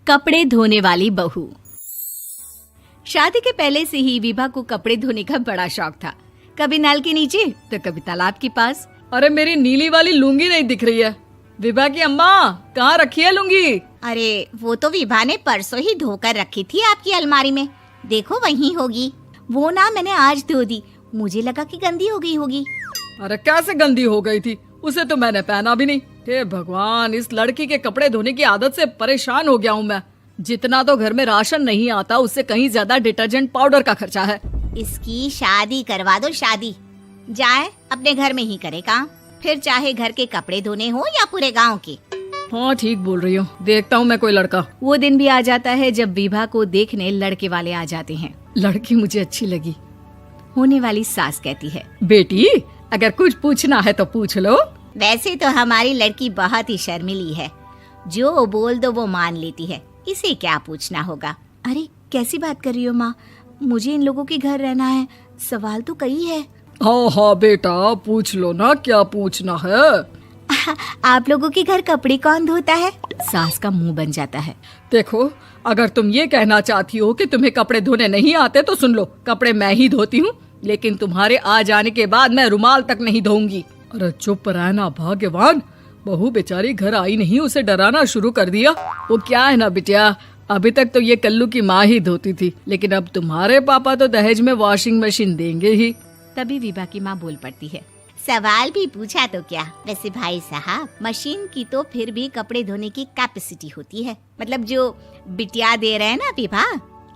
कपड़े धोने वाली बहू। शादी के पहले से ही विभा को कपड़े धोने का बड़ा शौक था। कभी नल के नीचे तो कभी तालाब के पास। अरे मेरी नीली वाली लुंगी नहीं दिख रही है। विभा की अम्मा, कहाँ रखी है लुंगी? अरे वो तो विभा ने परसों ही धोकर रखी थी आपकी अलमारी में, देखो वहीं होगी। वो ना मैंने आज धो दी, मुझे लगा कि गंदी हो गई होगी। अरे कैसे गंदी हो गई थी? उसे तो मैंने पहना भी नहीं। हे भगवान, इस लड़की के कपड़े धोने की आदत से परेशान हो गया हूँ मैं। जितना तो घर में राशन नहीं आता, उससे कहीं ज्यादा डिटर्जेंट पाउडर का खर्चा है। इसकी शादी करवा दो, शादी जाए अपने घर में ही करे काम, फिर चाहे घर के कपड़े धोने हो या पूरे गांव के। हाँ ठीक बोल रही हूँ, देखता हूँ मैं कोई लड़का। वो दिन भी आ जाता है जब विभा को देखने लड़के वाले आ जाते हैं। लड़की मुझे अच्छी लगी। होने वाली सास कहती है, बेटी अगर कुछ पूछना है तो पूछ लो। वैसे तो हमारी लड़की बहुत ही शर्मीली है, जो बोल दो वो मान लेती है, इसे क्या पूछना होगा। अरे कैसी बात कर रही हो माँ, मुझे इन लोगों के घर रहना है, सवाल तो कई है। हाँ हाँ बेटा, पूछ लो ना, क्या पूछना है। आप लोगों के घर कपड़े कौन धोता है? सास का मुंह बन जाता है। देखो, अगर तुम ये कहना चाहती हो कि तुम्हें कपड़े धोने नहीं आते तो सुन लो, कपड़े मैं ही धोती हूँ, लेकिन तुम्हारे आ जाने के बाद मैं रुमाल तक नहीं धोऊंगी। अरे चुप रहना भाग्यवान, बहू बेचारी घर आई नहीं, उसे डराना शुरू कर दिया। वो क्या है ना बिटिया, अभी तक तो ये कल्लू की माँ ही धोती थी, लेकिन अब तुम्हारे पापा तो दहेज में वॉशिंग मशीन देंगे ही। तभी विभा की माँ बोल पड़ती है, सवाल भी पूछा तो क्या। वैसे भाई साहब, मशीन की तो फिर भी कपड़े धोने की कैपेसिटी होती है। मतलब जो बिटिया दे रहे हैं ना विभा,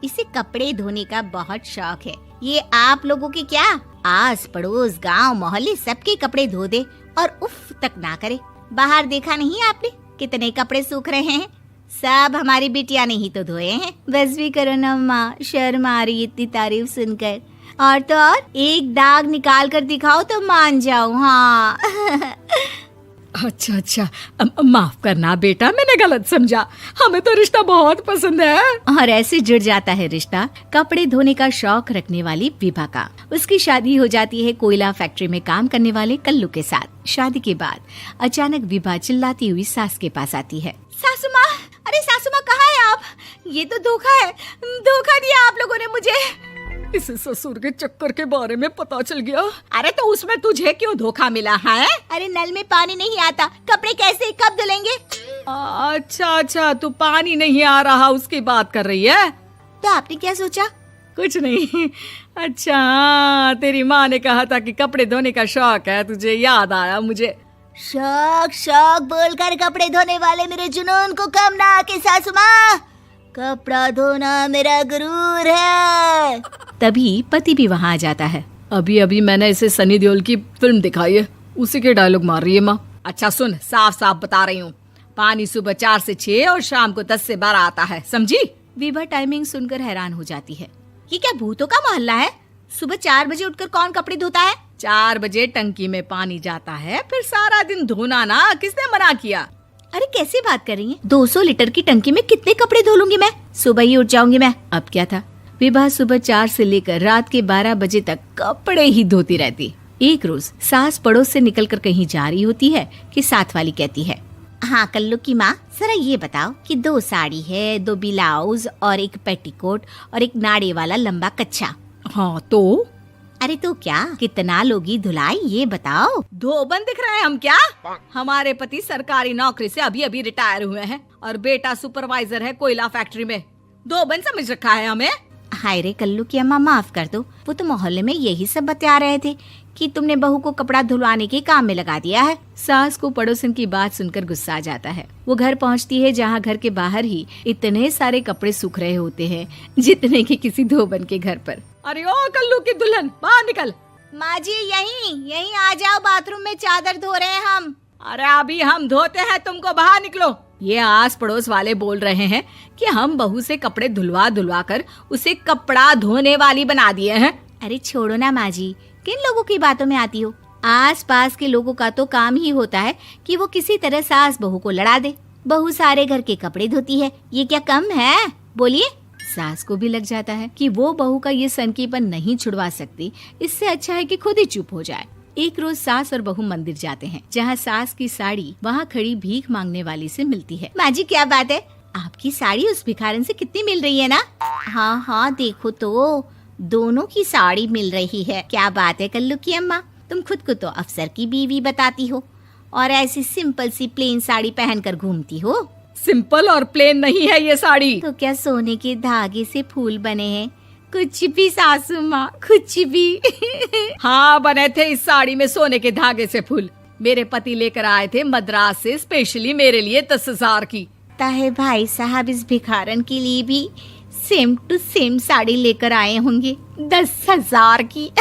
इसे कपड़े धोने का बहुत शौक है। ये आप लोगों के क्या, आस पड़ोस गांव मोहल्ले सबके कपड़े धो दे और उफ तक ना करे। बाहर देखा नहीं आपने कितने कपड़े सूख रहे हैं? सब हमारी बिटिया ने ही तो धोए हैं। बस भी करो ना माँ, शर्म आ रही इतनी तारीफ सुनकर। और तो और एक दाग निकाल कर दिखाओ तो मान जाऊं। हाँ अच्छा, माफ करना बेटा, मैंने गलत समझा। हमें तो रिश्ता बहुत पसंद है। और ऐसे जुड़ जाता है रिश्ता कपड़े धोने का शौक रखने वाली विभा का। उसकी शादी हो जाती है कोयला फैक्ट्री में काम करने वाले कल्लू के साथ। शादी के बाद अचानक विभा चिल्लाती हुई सास के पास आती है। सासू माँ, अरे सासू माँ कहाँ है आप? ये तो धोखा है, धोखा दिया आप लोगों ने मुझे। इसे ससुर के चक्कर के बारे में पता चल गया। अरे तो उसमें तुझे क्यों धोखा मिला है? अरे नल में पानी नहीं आता, कपड़े कैसे कब धुलेंगे? अच्छा, तू पानी नहीं आ रहा उसकी बात कर रही है। तो आपने क्या सोचा? कुछ नहीं। अच्छा, तेरी माँ ने कहा था कि कपड़े धोने का शौक है तुझे, याद आया मुझे। शौक बोलकर कपड़े धोने वाले मेरे जुनून को कम ना आके सासू माँ, कपड़ा धोना मेरा गुरूर है। तभी पति भी वहाँ आ जाता है। अभी मैंने इसे सनी देओल की फिल्म दिखाई है, उसी के डायलॉग मार रही है माँ। अच्छा सुन, साफ साफ बता रही हूँ, पानी सुबह 4 से 6 और शाम को 10 से 12 आता है, समझी? विभा टाइमिंग सुनकर हैरान हो जाती है। ये क्या भूतों का मोहल्ला है? सुबह 4 बजे उठकर कौन कपड़े धोता है? 4 बजे टंकी में पानी जाता है, फिर सारा दिन धोना ना, किसने मना किया? अरे कैसी बात कर रही हैं? 200 लीटर की टंकी में कितने कपड़े धो लूंगी मैं? सुबह ही उठ जाऊंगी मैं। अब क्या था, विभा सुबह 4 से लेकर रात के 12 बजे तक कपड़े ही धोती रहती। एक रोज सास पड़ोस से निकलकर कहीं जा रही होती है कि साथ वाली कहती है, हाँ कल्लू की माँ, जरा ये बताओ कि 2 साड़ी है, 2 ब्लाउज और एक पेटीकोट और एक नाड़े वाला लंबा कच्छा। हाँ तो? अरे तो क्या, कितना लोगी धुलाई ये बताओ। धोबन दिख रहे हैं हम क्या? हमारे पति सरकारी नौकरी से अभी रिटायर हुए हैं और बेटा सुपरवाइजर है कोयला फैक्ट्री में। धोबन समझ रखा है हमें? हाय रे कल्लू की अम्मा, माफ कर दो, वो तो मोहल्ले में यही सब बता रहे थे कि तुमने बहू को कपड़ा धुलवाने के काम में लगा दिया है। सास को पड़ोसन की बात सुनकर गुस्सा आ जाता है। वो घर पहुंचती है जहां घर के बाहर ही इतने सारे कपड़े सूख रहे होते हैं जितने कि किसी धोबन के घर पर। अरे ओ कल्लू की दुल्हन, बाहर निकल। माँ जी यहीं आ जाओ, बाथरूम में चादर धो रहे हैं हम। अरे अभी हम धोते हैं, तुमको बाहर निकलो। ये आस पड़ोस वाले बोल रहे हैं कि हम बहू से कपड़े धुलवा कर उसे कपड़ा धोने वाली बना दिए हैं। अरे छोड़ो ना माँ जी, किन लोगों की बातों में आती हो? आस पास के लोगों का तो काम ही होता है कि वो किसी तरह सास बहू को लड़ा दे। बहू सारे घर के कपड़े धोती है, ये क्या कम है? बोलिए। सास को भी लग जाता है कि वो बहू का ये सनकीपन नहीं छुड़वा सकती, इससे अच्छा है कि खुद ही चुप हो जाए। एक रोज सास और बहू मंदिर जाते हैं, जहाँ सास की साड़ी वहाँ खड़ी भीख मांगने वाली से मिलती है। माँ जी क्या बात है, आपकी साड़ी उस भिखारन से कितनी मिल रही है ना? हाँ हाँ देखो तो, दोनों की साड़ी मिल रही है। क्या बात है कल्लू की अम्मा, तुम खुद को तो अफसर की बीवी बताती हो और ऐसी सिंपल सी प्लेन साड़ी पहनकर घूमती हो। सिंपल और प्लेन नहीं है ये साड़ी। तो क्या सोने के धागे से फूल बने हैं? कुछ भी सासू माँ, कुछ भी। हाँ बने थे इस साड़ी में सोने के धागे से फूल। मेरे पति लेकर आए थे मद्रास से स्पेशली मेरे लिए 10,000 की। ताहे भाई साहब इस भिखारन के लिए भी सेम टू सेम साड़ी लेकर आए होंगे 10,000 की।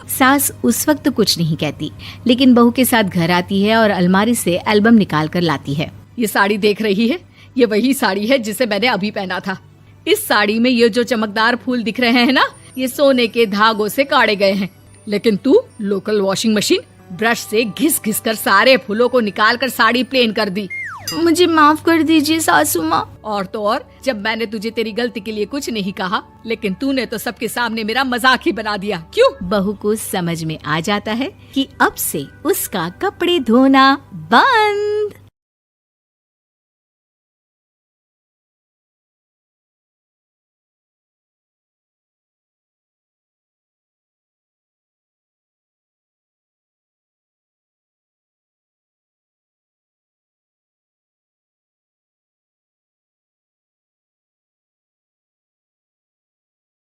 सास उस वक्त तो कुछ नहीं कहती, लेकिन बहू के साथ घर आती है और अलमारी से एल्बम निकाल कर लाती है। ये साड़ी देख रही है, ये वही साड़ी है जिसे मैंने अभी पहना था। इस साड़ी में ये जो चमकदार फूल दिख रहे हैं ना, ये सोने के धागों से काढ़े गए हैं। लेकिन तू लोकल वॉशिंग मशीन ब्रश से घिस घिस कर सारे फूलों को निकाल कर साड़ी प्लेन कर दी। मुझे माफ कर दीजिए सासू माँ। और तो और, जब मैंने तुझे तेरी गलती के लिए कुछ नहीं कहा, लेकिन तूने तो सबके सामने मेरा मजाक ही बना दिया। क्यों? बहू को समझ में आ जाता है कि अब से उसका कपड़े धोना बंद।